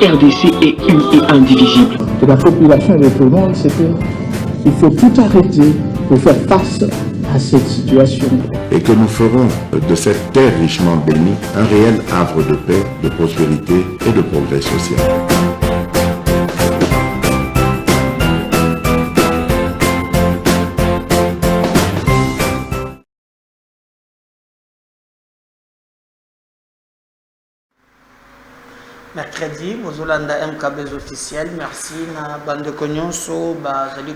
RDC est une et indivisible. De la population et de tout le monde, c'est qu'il faut tout arrêter pour faire face à cette situation. Et que nous ferons de cette terre richement bénie un réel havre de paix, de prospérité et de progrès social. Mercredi, Bozolanda MKBs officiel. Merci na bande konyonso bazali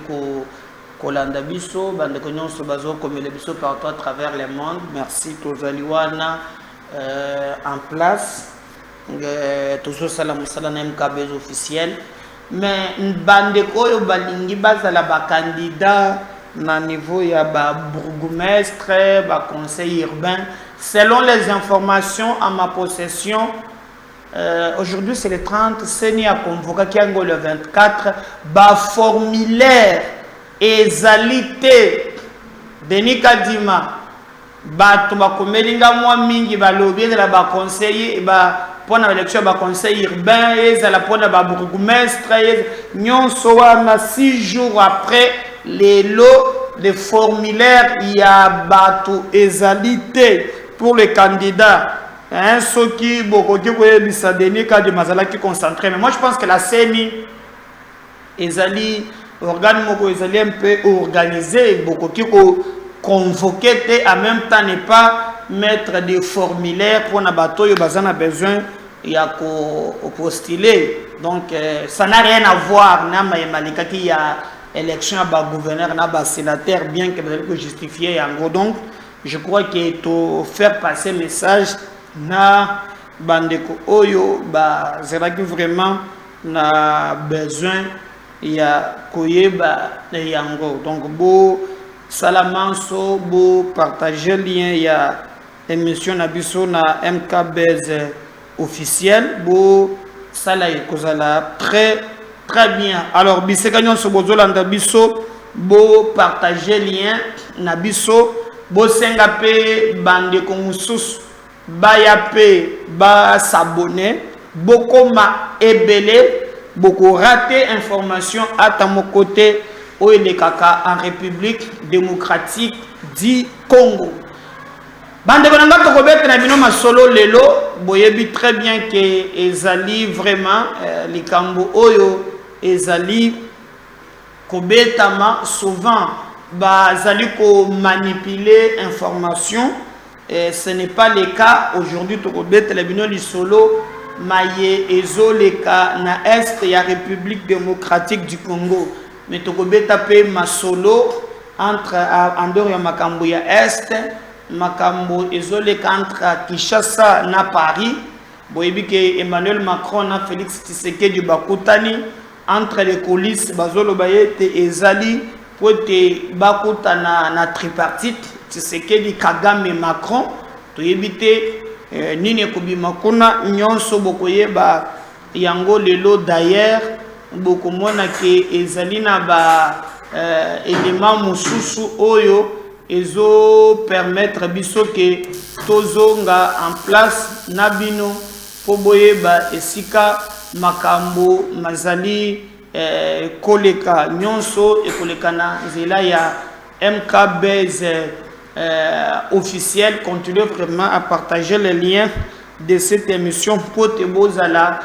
kolanda biso bande konyonso bazo komele biso partout à travers le monde. Merci tozaliwana en place. Tozo sala musala na MKBs officiel. Mais bande koyo balingi bazala ba candidat na niveau ya ba bourgmestre, ba conseil urbain selon les informations à ma possession. Aujourd'hui c'est le 30, Seni a convoqué Kiango le 24, ba formulaire ezalité Denis Kadima bato bakomelinga mwa mingi balobi ezala ba conseiller ba pona élection ba conseil urbain ezala pona ba bourgmestre nyonso wana 6 jours après les lots de formulaires il y a bato ezalité pour les candidats. Hein, ceux qui beaucoup qui bisa Denis Kadima qui concentré, mais moi je pense que la CENI ezali organe moko ezali un peu organisé, beaucoup qui convoqué en même temps ne pas mettre des formulaires pour na bateau yo bazana besoin il y a postuler. Donc ça n'a rien à voir na malika qui y a élection à gouverneur na ba sénateur bien que vous justifier en gros. Donc je crois qu'il faut faire passer message na bandeko oyo ba zeraki vraiment na besoin ya koyeba yango. Donc bo salamanso bo partager lien ya émission na biso na MKBs officiel bo sala ekozala très bien. Alors biseka nyonso bozolanda biso bo partager lien na biso bo senga pe bandeko mususu Bayape, ba s'abonner, beaucoup m'a ébélé, beaucoup raté information à mon côté où il est kaka en République démocratique du Congo. Bande bonanga tokobete na bino masolo lelo, boyebi très bien que ezali vraiment les kambo oyo ezali kobetama souvent ba zali ko manipuler information. Et ce n'est pas le cas aujourd'hui. Tokobete le bino li solo maye ezo le cas na est ya République démocratique du Congo. Mais tokobeta pe masolo entre andor ya makambo ya est makambo ezo le cas entre Kinshasa na Paris. Boyebi ke Emmanuel Macron na Félix Tshisekedi bakutani entre les coulisses bazolo bayete ezali pote bakutana na tripartite. Tshisekedi Kagame Macron to éviter nini kobi makuna nyonso bokoyeba yango lelo d'ailleurs bokomona ke ezalina ba élément mususu oyo ezo permettre biso ke tozonga en place nabino po boyeba esika makambo mazali koleka nyonso ekoleka na nzela ya MKBs officiel. Continuez vraiment à partager les liens de cette émission pour te bozala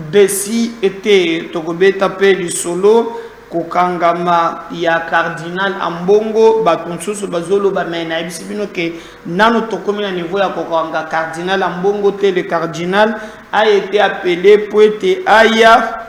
desi était tokobeta pe li solo kokangama ya cardinal ambongo batonsusu bazolo ba mena ibisibino ke nano tokomi na niveau ya kokanga cardinal ambongo te. Le cardinal a été appelé pour être aya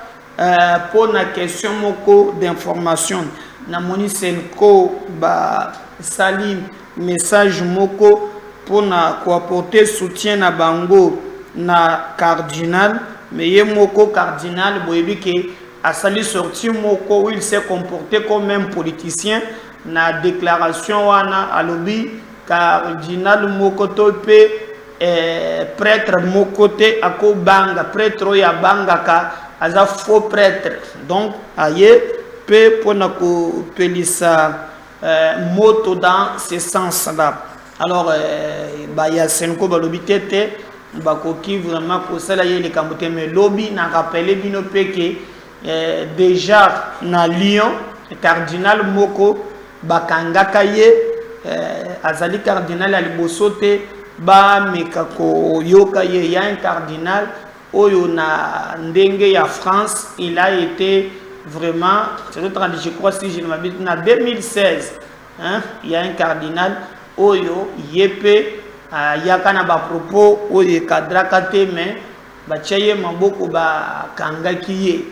pour la question moko d'information na moni senko ba salim message moko pour na ko apporter soutien na bango na cardinal. Mais ye moko cardinal boyebi ke asali sorti moko où il s'est comporté comme un politicien na déclaration wana alobi cardinal moko to pe prêtre moko te ako banga prêtre ya banga ka aza faux prêtre. Donc aye pe pona ko pelisa moto dans ce sens là. Alors bah ya senko balobi tete bakoki vraiment kosala ye le kambote mais lobby na rappelé bino peke déjà na Lyon cardinal moko bakangaka ye azali cardinal ya liboso te ba mekako yoka ye ya un cardinal oyo na ndenge ya France il a été vraiment je crois si je ne m'abuse na 2016 hein il y a un cardinal oyo yepe yaka na ba propos oyo kadraka te mais ba tchaye maboko ba kangaki ye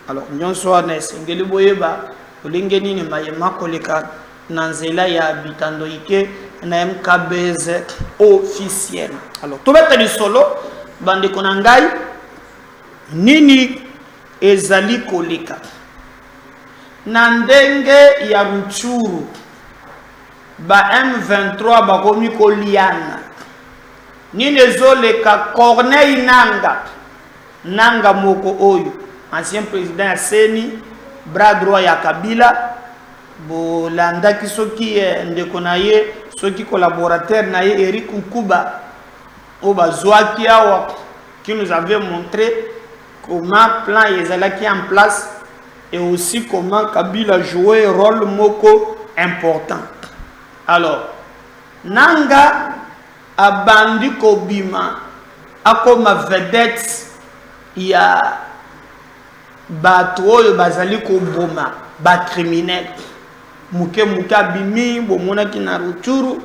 alors nyonso na esengeli boyeba olinge nini mayema koleka na nzela ya bitando ike na MKBZ officiel alors tobeta lisolo bande konangai nini ezali koleka na ndenge ya Rutshuru ba M23 bakomi koliana nini ezoleka Corneille Nanga moko oyo ancien président ya Seni bras droit ya Kabila bolanda ki soki ndeko na ye soki collaborateur na ye Eric Nkuba o bazwaki awa qui nous avait montré comment plan ezalaki en place et aussi comment Kabila jouait un rôle moko important. Alors Nanga abandi kobima akoma vedette ya bato oyo bazali koboma ba criminel muke bimi bomona ki na Rutshuru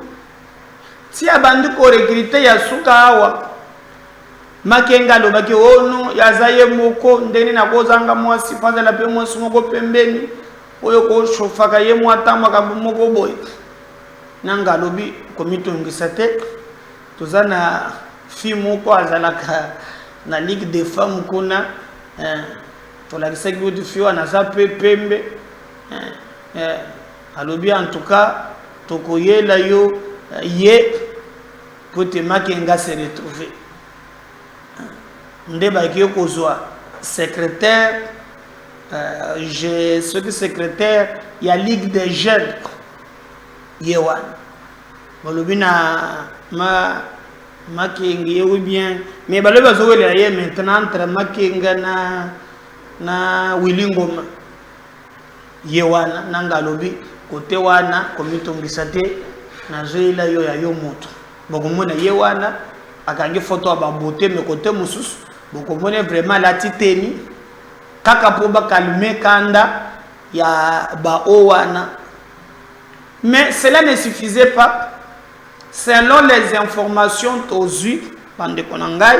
ti abandi ko recruter ya suka awa Makenga lo baki ono yazaye moko ndeni na kozanga mwasi faza la pe mwasi moko pembeni oyo ko shofaka ye mwatama ka moko boy Nanga lobi komito ngisate tozana fi moko azalaka na Ligue des femmes kuna to la kiseki du fio na za pembe alobi en tout cas tokoyela yo ye côté Makenga se retrouver ndeba ki kozwa secrétaire ce que secrétaire ya Ligue des jeunes yewan balobi na Makenga ou bien mais balobi bazowela ye maintenant entre Makenga na Wilingoma yewana Nanga lobi kote wana komitongisa te na zoela yo ya yo moto bokomona yewana akangi photo ba beauté mais côté mususu bokomona vraiment la titeni kaka po ba calmer kanda ya ba owana mais cela ne suffisait pas selon les informations tozu bande konangai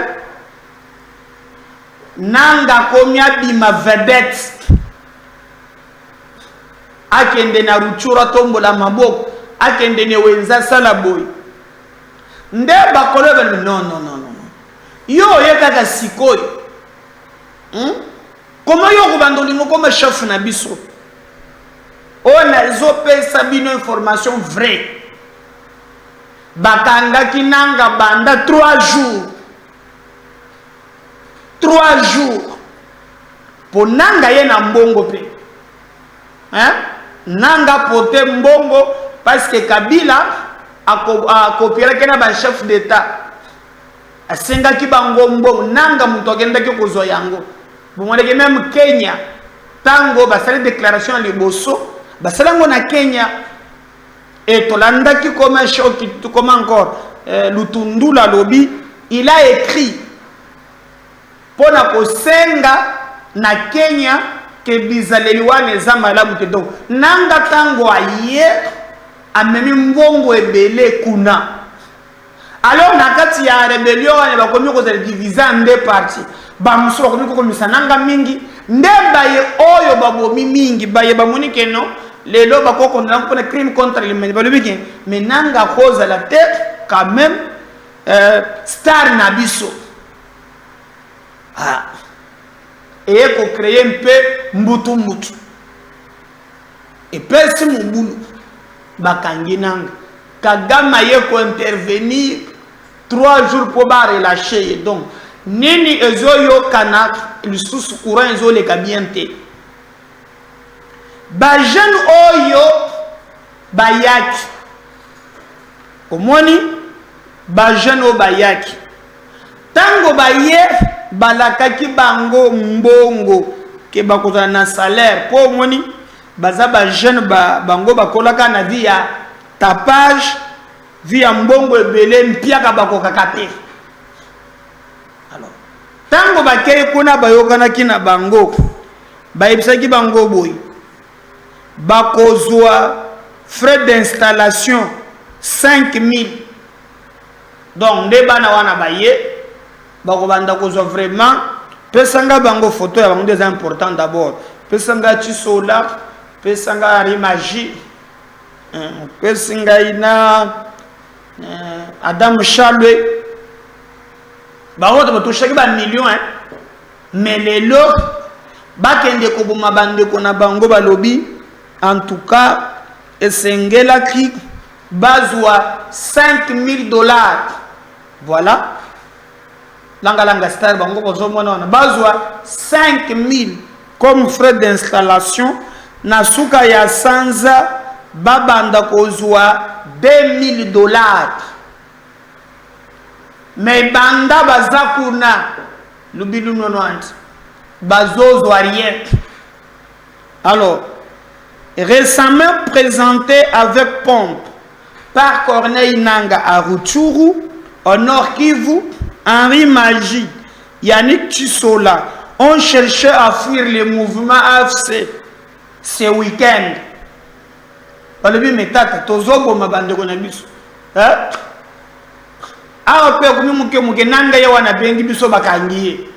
Nanga komia bima vedette akende na Rutshuru tombola maboko akende ne wenza sala boy nde bakolobe non yo yekaka sikoy comment yo kubandolingo comme chef na biso on a zopesa bino information vraie bakanga kinanga banda 3 jours pour Nanga ye na mbongo pe hein Nanga pote mbongo parce que Kabila a copié kena ba chef d'état asenga ki bango mbongo Nanga muto agenda ki kozwa yango bomoleke même Kenya tango basali déclaration à liboso basalango na Kenya et tolanda ki comme comment encore Lutundula lobi il a écrit pour na kosenga na Kenya que bizaleliwane za malamu te donc Nanga tango aye amemi mbongo ebele kuna alors na kati ya rebellion wana bakomi ko diviser en deux parties ba muso bakomi ko komisa Nanga mingi nde baye oyo babomi mingi baye bamoni keno lelo bakoko na ko na crime contre l'humanité balobiki mais Nanga cause la tête quand même star na biso et pour créer un peu mbutu et pesi mubulu bakangi Nanga Kagama ye ko intervenir 3 jours pour ba relâcher donc nini ezoyo kana lisusu courant ezo le kabiente ba jeune oyo bayaki omoni ba jeune o bayaki tango baye balakaki bango mbongo ke bakozala na salaire po moni baza ba jeune bango bakolaka na vie ya tapage vie ya mbongo ebele mpiaka bakokaka te. Alors tango bakei kuna bayokanaki na bango bayebisaki bango boy bakozwa frais d'installation 5000. Donc nde bana wana baye bakobanda kozwa vraiment pesanga bango photo ya bango des important d'abord pesanga Chisola pesanga Rimagie pesanga ina Adam Chalwe bango to touchaki ba millions hein. Mais les lots bakende ko boma bande ko na bango balobi en tout cas esengela ki bazwa $5000. Voilà. Langa star bango bozomona na bazwa 5000 comme frais d'installation na suka ya sanza babanda kozwa $2000. Mais banda bazakuna lubilu nonwant bazozwa rien. Alors récemment présenté avec pompe par Corneille Nanga à Rutshuru au Nord Kivu, Henri Magie, Yannick Chisola ont cherché à fuir le mouvement AFC ce week-end. Balobi metata tozobo mabande kona biso. Awa pe kumi muke nanga ya wana bengi biso bakangiye.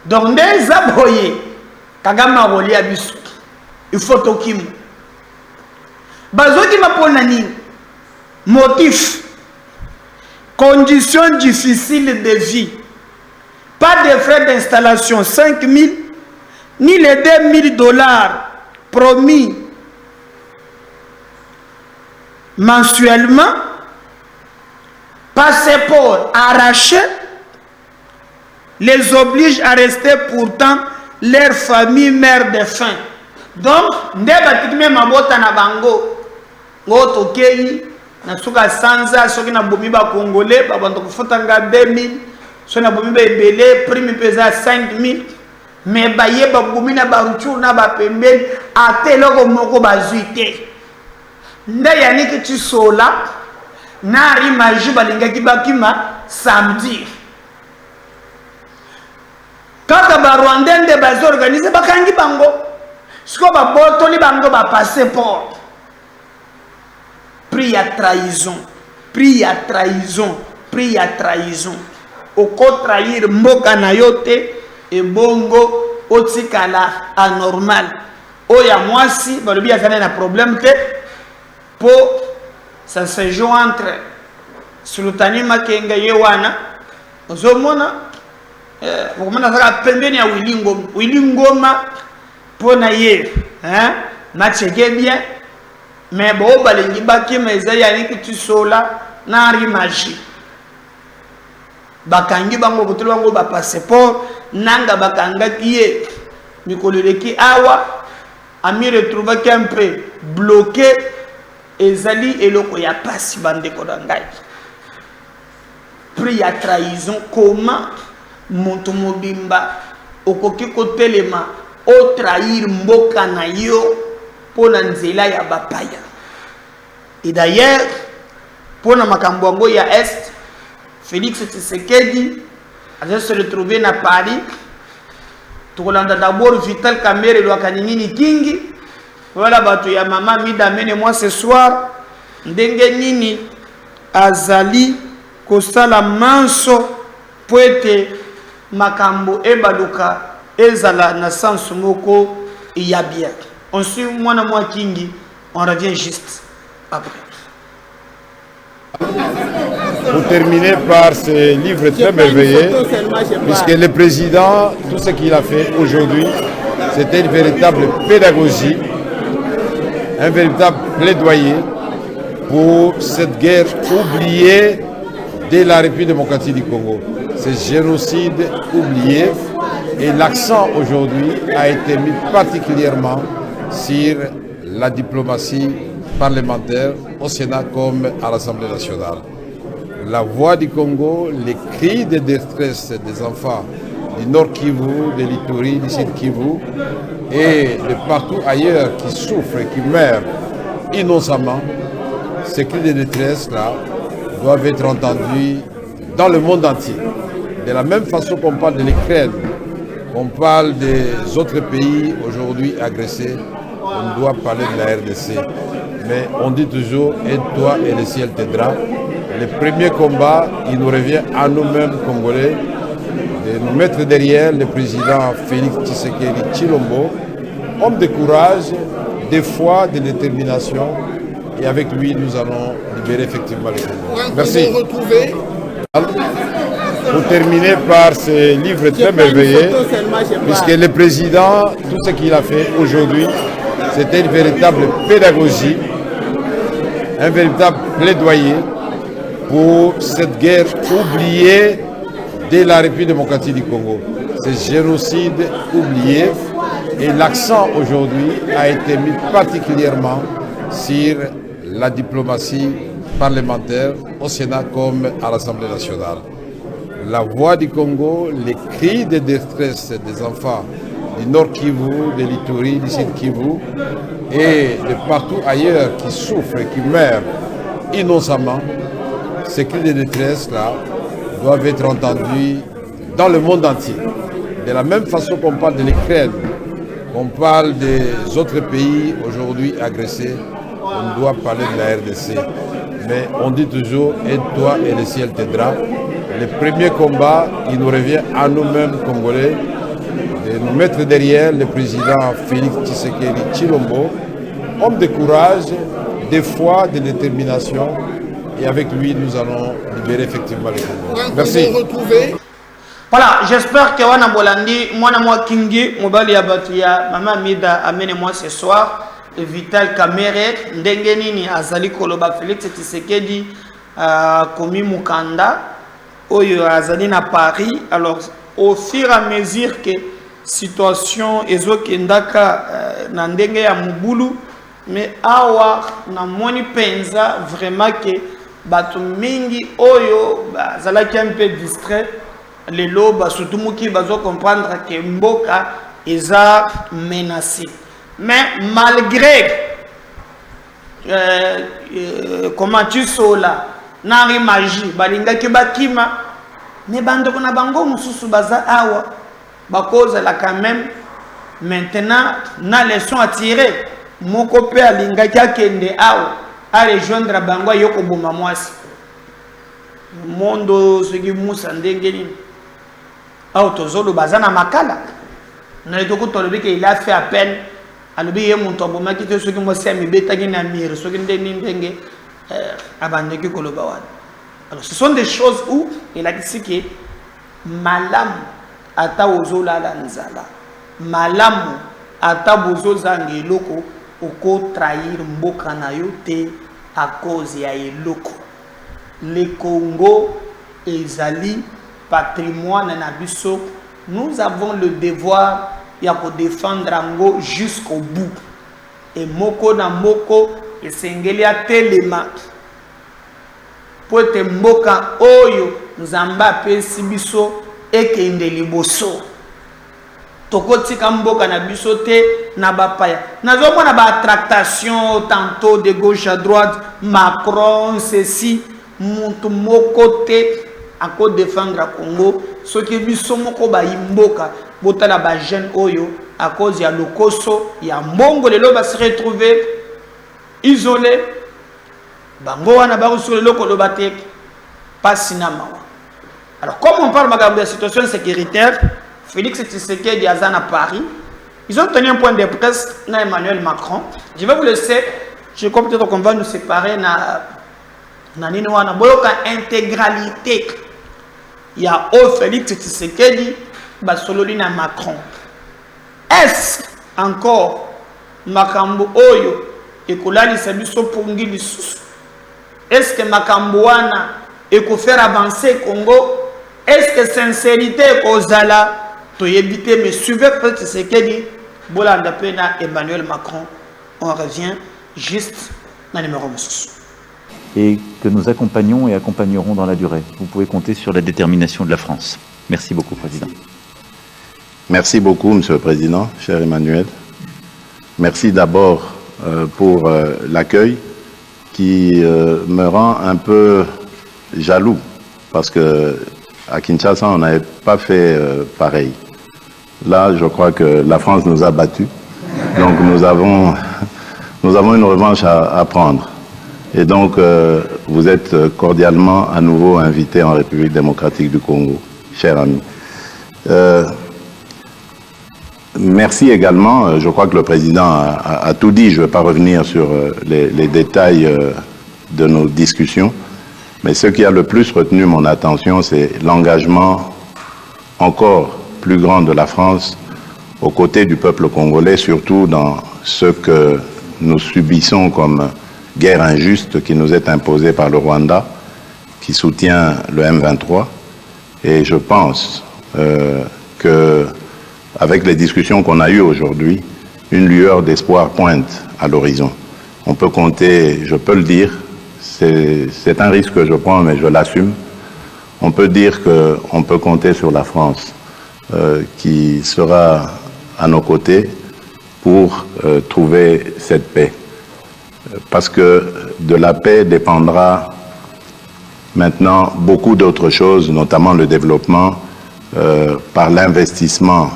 Donc ndeza boye kagama roli ya biso. Il faut tokimu. Bazoki mapona nini? Motif. Conditions difficiles de vie. Pas de frais d'installation 5000 ni les $2000 promis mensuellement. Passeport arraché les oblige à rester pourtant leur famille mère de faim. Donc, ndeba tikime mabota na bango ngoto kei na suka sanza soki na bomi ba congolais ba bando kufutanga 2000 so na bomi ba ebele prime pesa 5000 mais ba yeba bomi na ba Rutshuru na ba pembeni ateloko moko bazuite nda Yannick Chisola na Rimagie balingaki bakima samedi kaka ba Rwandais nde bazo organiser bakangi bango. Siko ba botoli bango ba passeport. Prix à trahison, prix à trahison, prix à trahison. Oko trahir mboka na yote e bongo otikala anormal. Oya mwasi balobi azana na problème te po ça se joue entre Sultani Makenga yewana ozomona okomona saka pembeni ya Willy Ngoma pona ye hein macheke bien mais bo balingi baki meza Yannick Chisola na Henri Magie bakangi bango kutulu bango ba passeport nanga bakanga kiye mikoleleki awa ami retrouvé un peu bloqué ezali eloko ya pasi bande ko dangai prix ya trahison comment monto mobimba okoki kotelema o trahir mboka na yo pona nzela ya bapaya. Et d'ailleurs pona makambo yango ya est Félix Tshisekedi a se retrouvé na Paris tukolanda d'abord Vital Kamerhe lo kanini kingi voilà bato ya mama midamene moi ce soir ndenge nini azali kosala manso poete makambo ebaluka ezala na sens moko ya bien. On suit mwana mwa kingi, on revient juste après. Pour terminer par ce livre très merveilleux, puisque le président, tout ce qu'il a fait aujourd'hui, c'était une véritable pédagogie, un véritable plaidoyer pour cette guerre oubliée de la République démocratique du Congo. Ce génocide oublié, et l'accent aujourd'hui a été mis particulièrement sur la diplomatie parlementaire au Sénat comme à l'Assemblée nationale. la voix du Congo, les cris de détresse des enfants du Nord Kivu, de l'Ituri, du Sud Kivu et de partout ailleurs qui souffrent et qui meurent innocemment, ces cris de détresse-là doivent être entendus dans le monde entier. De la même façon qu'on parle de l'Ukraine, qu'on parle des autres pays aujourd'hui agressés, on doit parler de la RDC. Mais on dit toujours, aide-toi et le ciel t'aidera. Le premier combat, il nous revient à nous-mêmes, Congolais, de nous mettre derrière le président Félix Tshisekedi Tshilombo, homme de courage, de foi, de détermination. Et avec lui, nous allons libérer effectivement le Congo. Merci. Pour terminer par ce livre très merveilleux, puisque le président, tout ce qu'il a fait aujourd'hui, c'était une véritable pédagogie, un véritable plaidoyer pour cette guerre oubliée de la République démocratique du Congo. Ce génocide oublié, et l'accent aujourd'hui a été mis particulièrement sur la diplomatie parlementaire au Sénat comme à l'Assemblée nationale. La voix du Congo, les cris de détresse des enfants du Nord Kivu, de l'Ituri, du Sud Kivu et de partout ailleurs qui souffrent et qui meurent innocemment, ces cris de détresse-là doivent être entendus dans le monde entier. De la même façon qu'on parle de l'Ukraine, qu'on parle des autres pays aujourd'hui agressés, on doit parler de la RDC. Mais on dit toujours, aide-toi et le ciel t'aidera. Le premier combat, il nous revient à nous-mêmes, Congolais, de nous mettre derrière le président Félix Tshisekedi Tshilombo, homme de courage, de foi, de détermination. Et avec lui, nous allons libérer effectivement le Congo. Merci. Voilà, j'espère que Wana Bolandi, moi Kingi, Mobali Abatia, Maman Mida, amenez-moi ce soir. Vital Kameret, Ndengenini, Azali Koloba, Félix Tshisekedi, Komi Mukanda, Oyo Azali na Paris. Alors, au fur et à mesure que situation ezokendaka na ndenge ya mubulu, mais awa na moni penza vraiment que batu mingi oyo bazalaki un peu distrait lelo basutu muki bazo comprendre que mboka eza menacé. Mais malgré comment tu sola nari magie balinga ki bakima mais bando na bango mususu baza awa bakoza la quand même maintenant na leçon à tirer moko pe alinga ki akende awa a rejoindre bango yoko boma mwasi mondo soki musa ndenge nini awa tozolo bazana makala na etoko tolobi que il a fait à peine alobi ye muntu aboma ki te soki mwasi amibetaki na mire soki ndenge abandeki koloba wana. Alors ce sont des choses où il a dit que malamu ata ozolala nzala malamu ata bozozanga eloko oko trahir mboka na yo te à cause ya eloko. Le Congo ezali patrimoine na biso, nous avons le devoir ya ko défendre ango jusqu'au bout. Et moko na moko esengeli atelema po ete mboka oyo nzambe apesi biso ekende liboso. Tokotika mboka na biso te na bapaya. Nazomona ba tractation tantôt de gauche à droite, Macron ceci, muntu moko te ako défendre Congo, ce qui biso moko ba imboka botala ba jeune oyo à cause ya lokoso ya mbongo lelo ba se retrouver isolé bango wana ba sur le loko lobate pas sinama. Alors comme on parle de la situation sécuritaire, Félix Tshisekedi Azan à Paris, ils ont tenu un point de presse na Emmanuel Macron. Je vais vous laisser, je crois peut-être qu'on va nous séparer na nino wana boyoka intégralité. Il y a Félix Tshisekedi basololi na Macron. Est-ce encore makambo oyo ekolali sabiso pongi lisusu? Est-ce que makambo wana eko faire avancer Congo? Est-ce que sincérité kozala to yebite mais suivez peut-être ce que dit Bolanda Pena Emmanuel Macron? On revient juste dans le numéro 6. et que nous accompagnons et accompagnerons dans la durée. Vous pouvez compter sur la détermination de la France. Merci beaucoup, Président. Merci beaucoup, Monsieur le Président, cher Emmanuel. Merci d'abord pour l'accueil qui me rend un peu jaloux parce que à Kinshasa, on n'avait pas fait pareil. Là, je crois que la France nous a battus. Donc, nous avons une revanche à prendre. Et donc, vous êtes cordialement à nouveau invités en République démocratique du Congo, chers amis. Merci également. Je crois que le Président a tout dit. Je ne vais pas revenir sur les détails de nos discussions. Mais ce qui a le plus retenu mon attention, c'est l'engagement encore plus grand de la France aux côtés du peuple congolais, surtout dans ce que nous subissons comme guerre injuste qui nous est imposée par le Rwanda, qui soutient le M23. Et je pense que avec les discussions qu'on a eues aujourd'hui, une lueur d'espoir pointe à l'horizon. On peut compter, je peux le dire, c'est un risque que je prends, mais je l'assume. On peut dire qu'on peut compter sur la France qui sera à nos côtés pour trouver cette paix. Parce que de la paix dépendra maintenant beaucoup d'autres choses, notamment le développement par l'investissement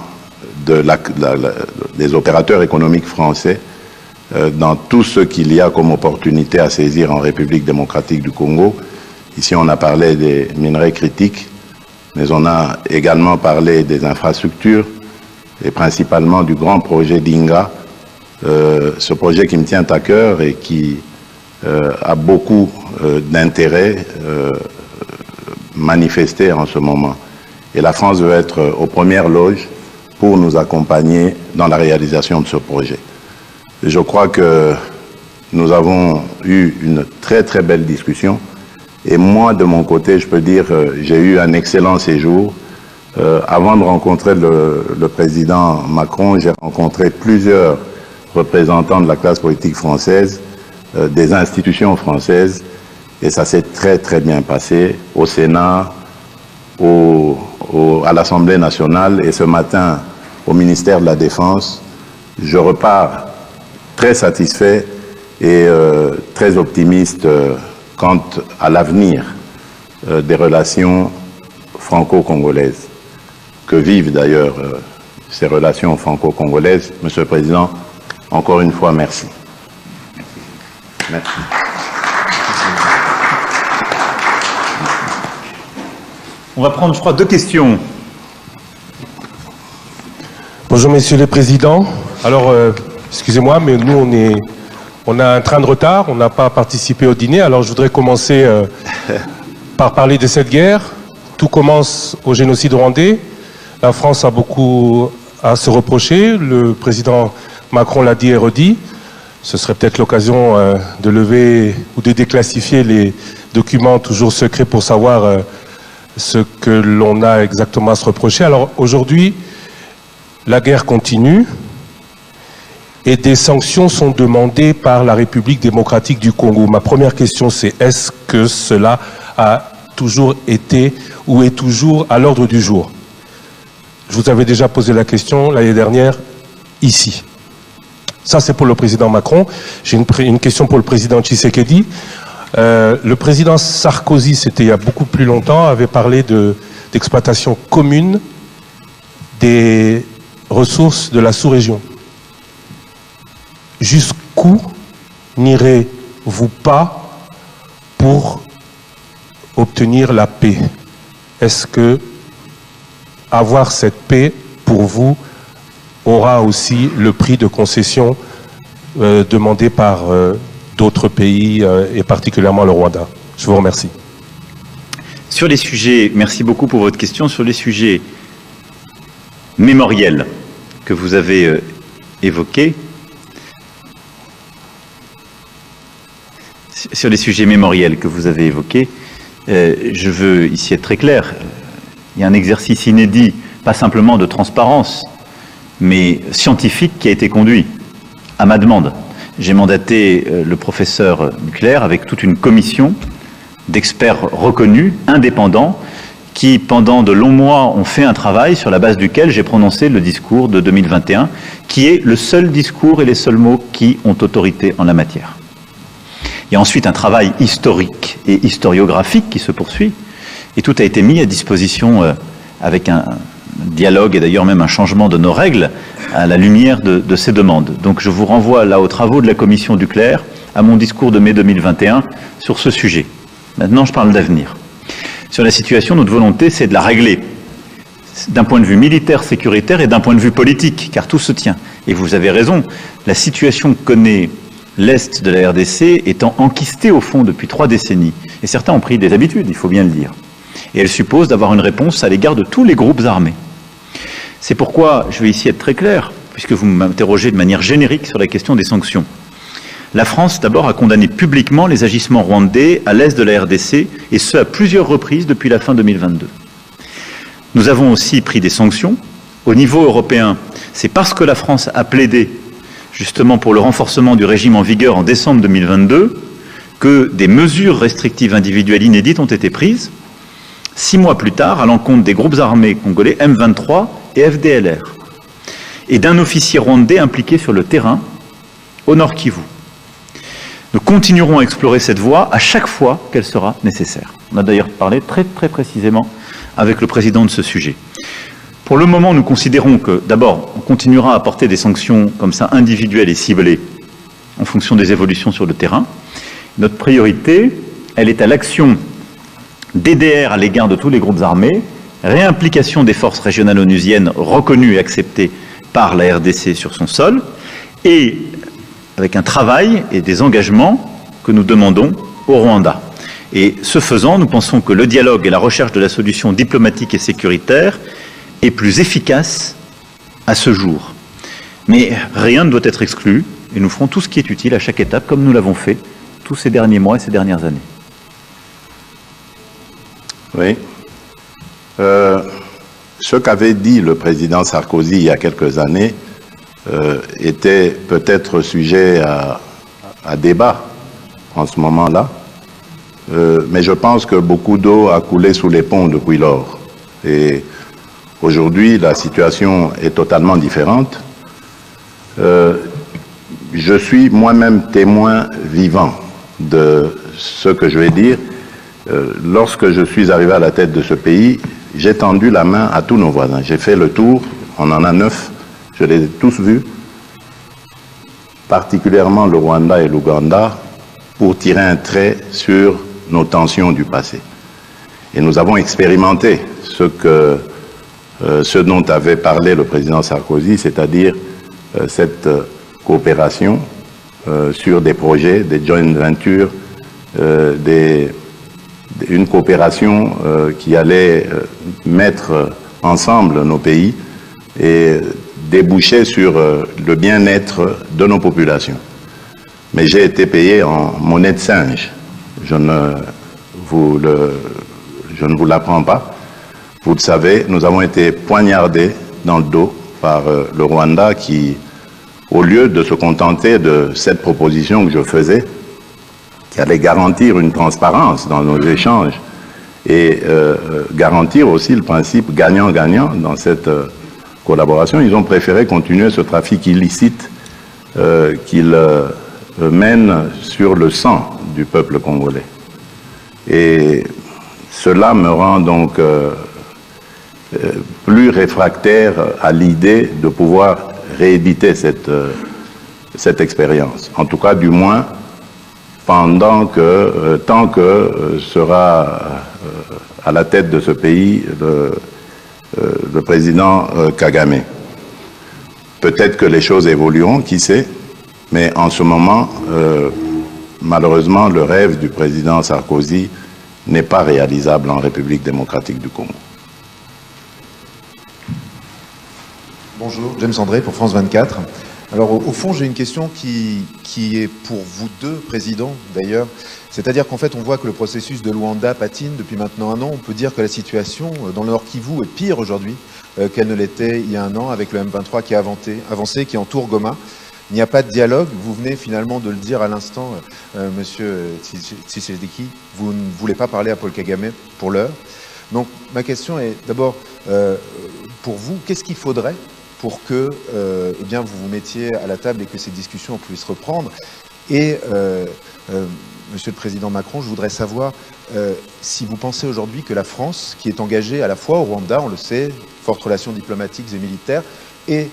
des opérateurs économiques français dans tout ce qu'il y a comme opportunité à saisir en République démocratique du Congo. Ici, on a parlé des minerais critiques, mais on a également parlé des infrastructures et principalement du grand projet d'Inga, ce projet qui me tient à cœur et qui a beaucoup d'intérêt manifesté en ce moment. Et la France veut être aux premières loges pour nous accompagner dans la réalisation de ce projet. Je crois que nous avons eu une très très belle discussion et moi de mon côté je peux dire j'ai eu un excellent séjour. Avant de rencontrer le président Macron, j'ai rencontré plusieurs représentants de la classe politique française, des institutions françaises et ça s'est très très bien passé au Sénat, à l'Assemblée nationale et ce matin au ministère de la Défense. Je repars très satisfait et très optimiste quant à l'avenir des relations franco-congolaises. Que vivent d'ailleurs ces relations franco-congolaises. Monsieur le Président, encore une fois, merci. Merci. On va prendre, je crois, 2 questions. Bonjour, Messieurs les Présidents. Alors, excusez-moi, mais nous, on a un train de retard, on n'a pas participé au dîner. Alors, je voudrais commencer par parler de cette guerre. Tout commence au génocide rwandais. La France a beaucoup à se reprocher. Le président Macron l'a dit et redit. Ce serait peut-être l'occasion de lever ou de déclassifier les documents toujours secrets pour savoir ce que l'on a exactement à se reprocher. Alors aujourd'hui, la guerre continue et des sanctions sont demandées par la République démocratique du Congo. Ma première question, c'est est-ce que cela a toujours été ou est toujours à l'ordre du jour? Je vous avais déjà posé la question l'année dernière, ici. Ça, c'est pour le président Macron. J'ai une question pour le président Tshisekedi. Le président Sarkozy, c'était il y a beaucoup plus longtemps, avait parlé d'exploitation commune des ressources de la sous-région. Jusqu'où n'irez-vous pas pour obtenir la paix? Est-ce que avoir cette paix, pour vous, aura aussi le prix de concession demandé par d'autres pays, et particulièrement le Rwanda? Je vous remercie. Sur les sujets, merci beaucoup pour votre question, sur les sujets mémoriels que vous avez évoqués, je veux ici être très clair. Il y a un exercice inédit, pas simplement de transparence, mais scientifique qui a été conduit à ma demande. j'ai mandaté le professeur Buchler avec toute une commission d'experts reconnus, indépendants, qui, pendant de longs mois, ont fait un travail sur la base duquel j'ai prononcé le discours de 2021, qui est le seul discours et les seuls mots qui ont autorité en la matière. Il y a ensuite un travail historique et historiographique qui se poursuit, et tout a été mis à disposition avec un dialogue et d'ailleurs même un changement de nos règles à la lumière de ces demandes. Donc je vous renvoie là aux travaux de la commission Duclerc, à mon discours de mai 2021 sur ce sujet. Maintenant, je parle d'avenir. Sur la situation, notre volonté, c'est de la régler d'un point de vue militaire, sécuritaire et d'un point de vue politique, car tout se tient. Et vous avez raison, la situation que connaît l'Est de la RDC étant enquistée au fond depuis 3 décennies, et certains ont pris des habitudes, il faut bien le dire, et elle suppose d'avoir une réponse à l'égard de tous les groupes armés. C'est pourquoi je vais ici être très clair, puisque vous m'interrogez de manière générique sur la question des sanctions. La France, d'abord, a condamné publiquement les agissements rwandais à l'est de la RDC, et ce, à plusieurs reprises depuis la fin 2022. Nous avons aussi pris des sanctions. Au niveau européen, c'est parce que la France a plaidé, justement pour le renforcement du régime en vigueur en décembre 2022, que des mesures restrictives individuelles inédites ont été prises, 6 mois plus tard, à l'encontre des groupes armés congolais M23 et FDLR, et d'un officier rwandais impliqué sur le terrain, au Nord Kivu. Nous continuerons à explorer cette voie à chaque fois qu'elle sera nécessaire. On a d'ailleurs parlé très précisément avec le président de ce sujet. Pour le moment, nous considérons que, d'abord, on continuera à apporter des sanctions comme ça individuelles et ciblées en fonction des évolutions sur le terrain. Notre priorité, elle est à l'action DDR à l'égard de tous les groupes armés, réimplication des forces régionales onusiennes reconnues et acceptées par la RDC sur son sol, et avec un travail et des engagements que nous demandons au Rwanda. Et ce faisant, nous pensons que le dialogue et la recherche de la solution diplomatique et sécuritaire est plus efficace à ce jour. Mais rien ne doit être exclu, et nous ferons tout ce qui est utile à chaque étape, comme nous l'avons fait tous ces derniers mois et ces dernières années. Oui. Ce qu'avait dit le président Sarkozy il y a quelques années était peut-être sujet à débat en ce moment-là, mais je pense que beaucoup d'eau a coulé sous les ponts depuis lors. Et aujourd'hui, la situation est totalement différente. Je suis moi-même témoin vivant de ce que je vais dire. Lorsque je suis arrivé à la tête de ce pays, j'ai tendu la main à tous nos voisins. J'ai fait le tour, on en a 9, je les ai tous vus, particulièrement le Rwanda et l'Ouganda, pour tirer un trait sur nos tensions du passé. Et nous avons expérimenté ce dont avait parlé le président Sarkozy, c'est-à-dire cette coopération sur des projets, des joint ventures, une coopération qui allait mettre ensemble nos pays et déboucher sur le bien-être de nos populations. Mais j'ai été payé en monnaie de singe. Je ne vous l'apprends pas. Vous le savez, nous avons été poignardés dans le dos par le Rwanda qui, au lieu de se contenter de cette proposition que je faisais, qui allait garantir une transparence dans nos échanges et garantir aussi le principe gagnant-gagnant dans cette collaboration, ils ont préféré continuer ce trafic illicite qu'ils mènent sur le sang du peuple congolais. Et cela me rend donc plus réfractaire à l'idée de pouvoir rééditer cette expérience. En tout cas, du moins, tant que sera à la tête de ce pays le président Kagame. Peut-être que les choses évolueront, qui sait, mais en ce moment, malheureusement, le rêve du président Sarkozy n'est pas réalisable en République démocratique du Congo. Bonjour, James André pour France 24. Alors au fond, j'ai une question qui est pour vous deux, présidents d'ailleurs. C'est-à-dire qu'en fait, on voit que le processus de Luanda patine depuis maintenant 1 an. On peut dire que la situation dans le Nord Kivu est pire aujourd'hui qu'elle ne l'était il y a 1 an avec le M23 qui a avancé, qui entoure Goma. Il n'y a pas de dialogue. Vous venez finalement de le dire à l'instant, Monsieur Tshisekedi, vous ne voulez pas parler à Paul Kagame pour l'heure. Donc ma question est d'abord, pour vous, qu'est-ce qu'il faudrait pour que eh bien, vous vous mettiez à la table et que ces discussions puissent reprendre? Et Monsieur le Président Macron, je voudrais savoir si vous pensez aujourd'hui que la France, qui est engagée à la fois au Rwanda, on le sait, fortes relations diplomatiques et militaires, et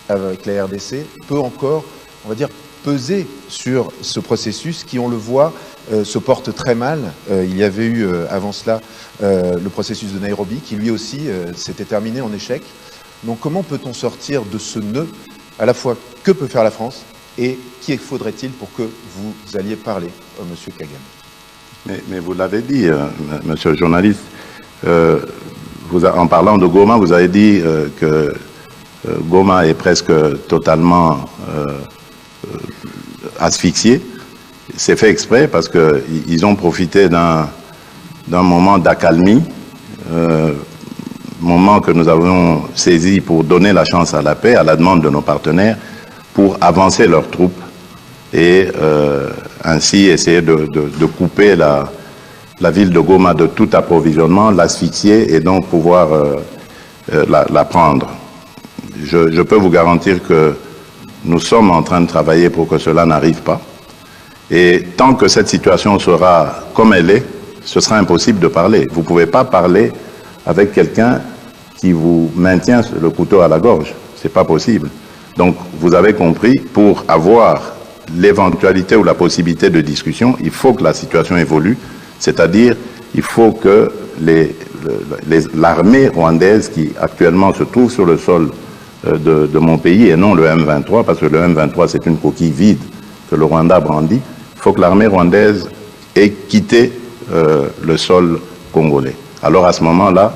avec la RDC, peut encore, on va dire, peser sur ce processus qui, on le voit, se porte très mal. Il y avait eu avant cela le processus de Nairobi, qui lui aussi s'était terminé en échec. Donc comment peut-on sortir de ce nœud? À la fois, que peut faire la France et qui faudrait-il pour que vous alliez parler, Monsieur Kagame? Mais vous l'avez dit, monsieur le journaliste, en parlant de Goma, vous avez dit que Goma est presque totalement asphyxié. C'est fait exprès parce qu'ils ont profité d'un moment d'accalmie, moment que nous avons saisi pour donner la chance à la paix, à la demande de nos partenaires, pour avancer leurs troupes et ainsi essayer de couper la ville de Goma de tout approvisionnement, l'asphyxier et donc pouvoir la prendre. Je peux vous garantir que nous sommes en train de travailler pour que cela n'arrive pas. Et tant que cette situation sera comme elle est, ce sera impossible de parler. Vous ne pouvez pas parler avec quelqu'un qui vous maintient le couteau à la gorge. Ce n'est pas possible. Donc, vous avez compris, pour avoir l'éventualité ou la possibilité de discussion, il faut que la situation évolue. C'est-à-dire, il faut que l'armée rwandaise qui actuellement se trouve sur le sol de mon pays et non le M23, parce que le M23 c'est une coquille vide que le Rwanda brandit, il faut que l'armée rwandaise ait quitté le sol congolais. Alors à ce moment-là,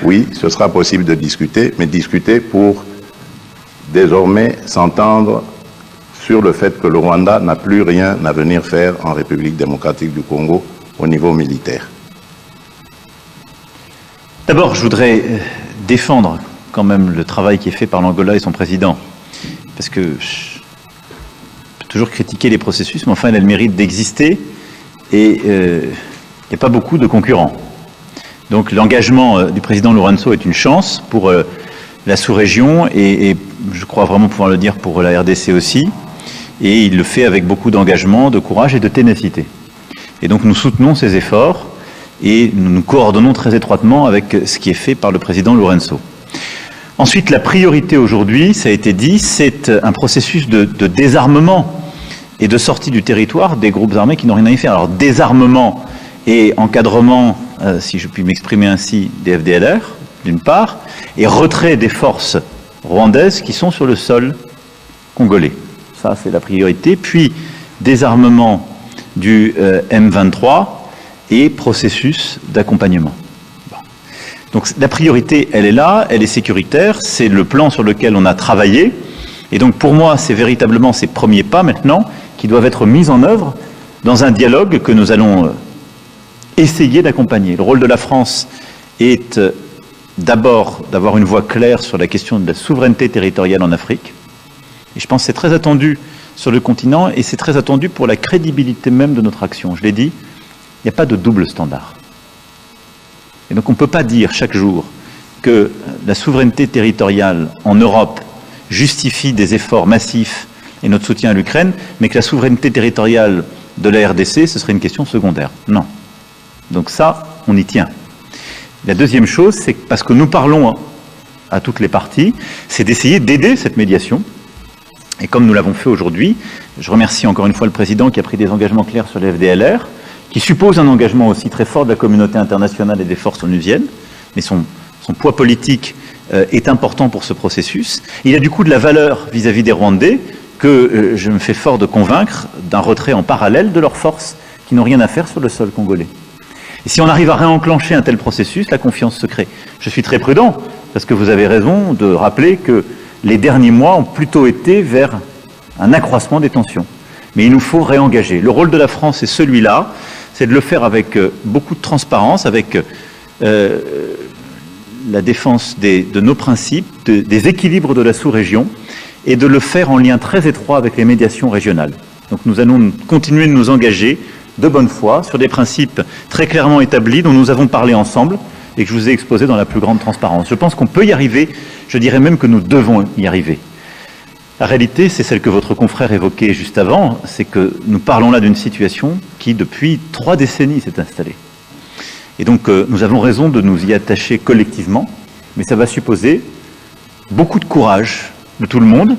oui, ce sera possible de discuter, mais discuter pour désormais s'entendre sur le fait que le Rwanda n'a plus rien à venir faire en République démocratique du Congo au niveau militaire. D'abord, je voudrais défendre quand même le travail qui est fait par l'Angola et son président. Parce que je peux toujours critiquer les processus, mais enfin, il a le mérite d'exister et il n'y a pas beaucoup de concurrents. Donc l'engagement du président Lourenço est une chance pour la sous-région et je crois vraiment pouvoir le dire pour la RDC aussi. Et il le fait avec beaucoup d'engagement, de courage et de ténacité. Et donc nous soutenons ces efforts et nous nous coordonnons très étroitement avec ce qui est fait par le président Lourenço. Ensuite, la priorité aujourd'hui, ça a été dit, c'est un processus de désarmement et de sortie du territoire des groupes armés qui n'ont rien à y faire. Alors désarmement et encadrement, si je puis m'exprimer ainsi, des FDLR, d'une part, et retrait des forces rwandaises qui sont sur le sol congolais. Ça, c'est la priorité. Puis, désarmement du M23 et processus d'accompagnement. Bon. Donc, la priorité, elle est là, elle est sécuritaire, c'est le plan sur lequel on a travaillé. Et donc, pour moi, c'est véritablement ces premiers pas, maintenant, qui doivent être mis en œuvre dans un dialogue que nous allons essayer d'accompagner. Le rôle de la France est d'abord d'avoir une voix claire sur la question de la souveraineté territoriale en Afrique. Et je pense que c'est très attendu sur le continent et c'est très attendu pour la crédibilité même de notre action. Je l'ai dit, il n'y a pas de double standard. Et donc on ne peut pas dire chaque jour que la souveraineté territoriale en Europe justifie des efforts massifs et notre soutien à l'Ukraine, mais que la souveraineté territoriale de la RDC, ce serait une question secondaire. Non. Donc ça, on y tient. La deuxième chose, c'est que parce que nous parlons à toutes les parties, c'est d'essayer d'aider cette médiation. Et comme nous l'avons fait aujourd'hui, je remercie encore une fois le président qui a pris des engagements clairs sur les FDLR, qui suppose un engagement aussi très fort de la communauté internationale et des forces onusiennes, mais son poids politique est important pour ce processus. Il a du coup de la valeur vis-à-vis des Rwandais que je me fais fort de convaincre d'un retrait en parallèle de leurs forces qui n'ont rien à faire sur le sol congolais. Et si on arrive à réenclencher un tel processus, la confiance se crée. Je suis très prudent, parce que vous avez raison de rappeler que les derniers mois ont plutôt été vers un accroissement des tensions. Mais il nous faut réengager. Le rôle de la France est celui-là, c'est de le faire avec beaucoup de transparence, avec la défense de nos principes, des équilibres de la sous-région, et de le faire en lien très étroit avec les médiations régionales. Donc nous allons continuer de nous engager de bonne foi sur des principes très clairement établis dont nous avons parlé ensemble et que je vous ai exposés dans la plus grande transparence. Je pense qu'on peut y arriver, je dirais même que nous devons y arriver. La réalité, c'est celle que votre confrère évoquait juste avant, c'est que nous parlons là d'une situation qui, depuis 3 décennies, s'est installée. Et donc, nous avons raison de nous y attacher collectivement, mais ça va supposer beaucoup de courage de tout le monde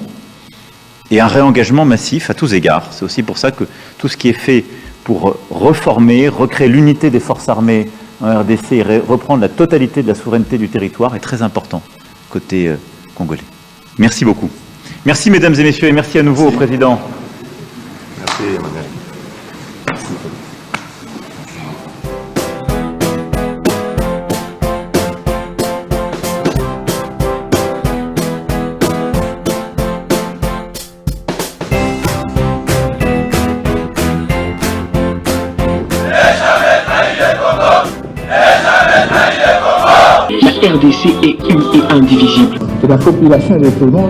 et un réengagement massif à tous égards. C'est aussi pour ça que tout ce qui est fait pour reformer, recréer l'unité des forces armées en RDC et reprendre la totalité de la souveraineté du territoire est très important côté congolais. Merci beaucoup. Merci mesdames et messieurs et merci à nouveau au Président. Merci Emmanuel. La RDC est une et indivisible. Que la population et le tout le monde